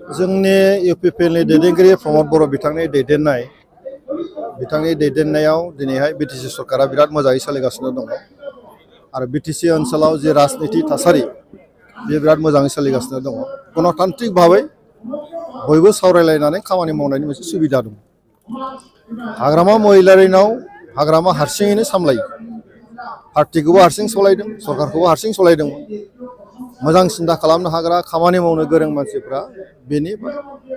जोंनि इउपिपिएलनि दैदेनगिरि प्रमद बर' बिथांनि दैदेननायाव दिनैहाय बिटिसि सरकारा बिराद मोजाङै सोलिगासिनो दङ आरो बिटिसि ओनसोलाव जे राजनीति थासारि बे बिराद मोजाङै सोलिगासिनो दङ। गणतान्त्रिक भाबै बयबो सावरायलायनानै खामानि मावनायनि मोनसे सुबिदा दं। हाग्रामा महिलारिनाव हाग्रामा हारसिङैनो सामलायो, पार्टिखौबो हारसिं सालायदों, सरकारखौबो हारसिं सालायदोंमोन। मोजां सिन्था खालामनो हाग्रा, खामानि मावनो गोरों मानसिफ्रा बेनि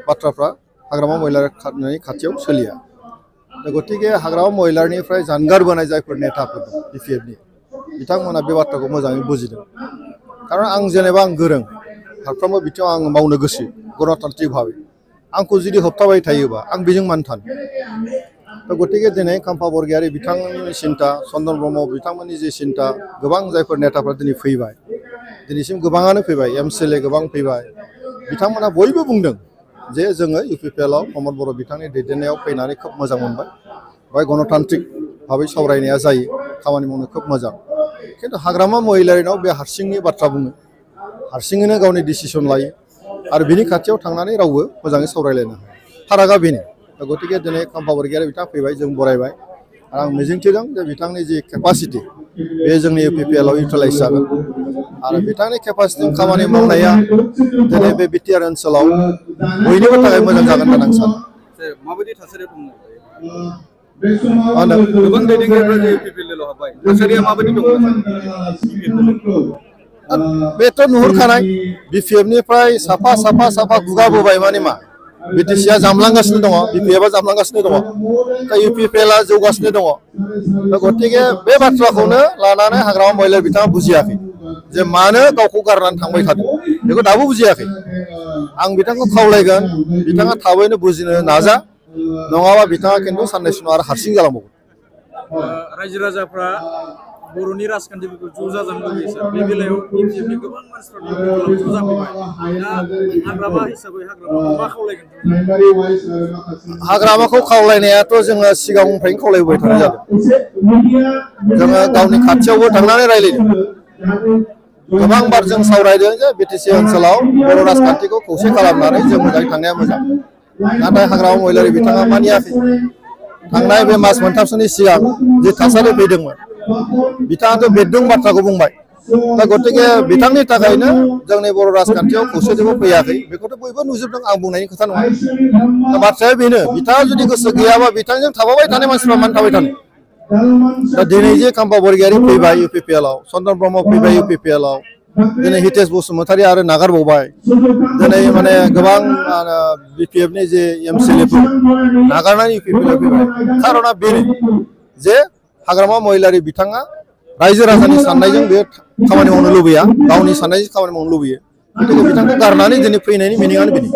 बाथ्राफ्रा हाग्रामा महिलारिनि खाथियाव सोलिया। गतिके हाग्रामा महिलारिनिफ्राय जानगारबोनाय जायफोर नेताफोर दं बिपिएफनि, बिथांमोना बे बाथ्राखौ मोजाङै बुजिदों। खारन आं जेनेबा आं गोरों, फारफ्रोमबो बिथिङाव आं मावनो गोसो गणतान्त्रिक भाबै। आंखौ जुदि होबथाबाय थायोबा आं बेजों मानो थानो। गतिके दिनै खाम्फा बरगयारी बिथांमोननि सिन्था, चन्दन ब्रह्म बिथांमोननि जे सिन्था, गोबां जायफोर नेताफ्रा दिनै फैबाय, दिनैसिम गोबाङानो फैबाय, एमसिएलए गोबां फैबाय, बिथांमोना बयबो बुंदों जे जोङो इउपिपिएलआव प्रमद बर' बिथांनि दैदेननायाव फैनानै खोब मोजां मोनबाय। बेवहाय गणतान्त्रिक भाबै सावरायनाया जायो, खामानि मावनो खोब मोजां। खिन्थु हाग्रामा महिलारिनाव बे हारसिंनि बाथ्रा बुङो, हारसिङैनो गावनि डिसिसन लायो आरो बिनि खाथियाव थांनानै रावबो मोजाङै सावरायलायनो हाया। फारागा बेनो। गतिके दिनै खाम्फा बरगयारी बिथाङा फैबाय, जों बरायबाय आरो आं मिजिंथिदों जे बिथांनि जि केपासिटि बे जोंनि इउपिपिएलआव इउटिलाइज जागोन आरो बिथांनि केपासिटिजों खामानि मावनाया दिनै बे बिटिआर ओनसोलाव बयनिबो थाखाय मोजां जागोन होननानै आं सानो। माबायदि थासारियाव दङ? गोबां दैदेनगिरिफ्रा इउपिपिएलआव हाबबाय, थासारिया माबायदि दङ? बेथ' नुहुरखानाय, बिपिएफनिफ्राय साफा गुगाबोबाय माने मा, बिटिसिआ जामलांगासिनो दङ, बिपिएफआ जामलांगासिनो दङ, दा इउपिपिएलआ जौगासिनो दङ। दा गतिके बे बाथ्राखौनो लानानै हाग्रामा महिलारि बिथाङा बुजियाखै जे मानो गावखौ गारनानै थांबाय थादों, बेखौ दाबो बुजियाखै। आं बिथांखौ खावलायगोन, बिथाङा थाबैनो बुजिनो नाजा, नङाबा बिथाङा खिन्थु साननैसो उनाव आरो हारसिं जालांबावगोन। रायजो राजाफ्रा बर'नि राजखान्थिफोरखौ ज' जाजानो लुबैयो सार। बे बेलायाव बिपिएफनि गोबां मानसिफ्रा ज' जाफैबाय। दा हाग्रामा हिसाबै हाग्रामाखौ मा खावलायगोन? हाग्रामाखौ खावलायनायाथ' जोङो सिगांनिफ्रायनो खावलायबोबाय थानाय जादों। जोङो गावनि खाथियावबो थांनानै रायज्लायदों। गोबां बार जों सावरायदों जे बिटिसि ओनसोलाव बर' राजखान्थिखौ खौसे खालामनानै जों मोजाङै थांनाया मोजां। नाथाय हाग्रामा महिलारि बिथाङा मानियाखै। थांनाय बे मास मोनथामसोनि सिगां जे थासारि फैदोंमोन, बिथाङाथ' बेदों बाथ्राखौ बुंबाय। दा गतिके बिथांनि थाखायनो जोंनि बर' राजखान्थियाव खौसेथिबो फैयाखै, बेखौथ' बयबो नुजोबदों, आं बुंनायनि खोथा नङा। दा बाथ्राया बेनो, बिथाङा जुदि गोसो गैयाबा बिथांजों थाबाय थानाय मानसिफ्रा मानो थाबाय थानो। दा दिनै जे खाम्फा बरगयारी फैबाय इउपिपिएलआव, चन्दन ब्रह्म फैबाय इउपिपिएलआव, दिनै हितेश बसुमतारी आरो नागारबावबाय, दिनै माने गोबां बिपिएफनि जे एमसिएलएफोर नागारनानै इउपिपिएलआव फैबाय। खारना बेनो जे हाग्रामा महिलारि बिथाङा रायजो राजानि साननायजों बे खामानि मावनो लुबैया, गावनि साननायजों खामानि मावनो लुबैयो। गतिके बिथांखौ गारनानै दिनै फैनायनि मिनिङानो बेनो।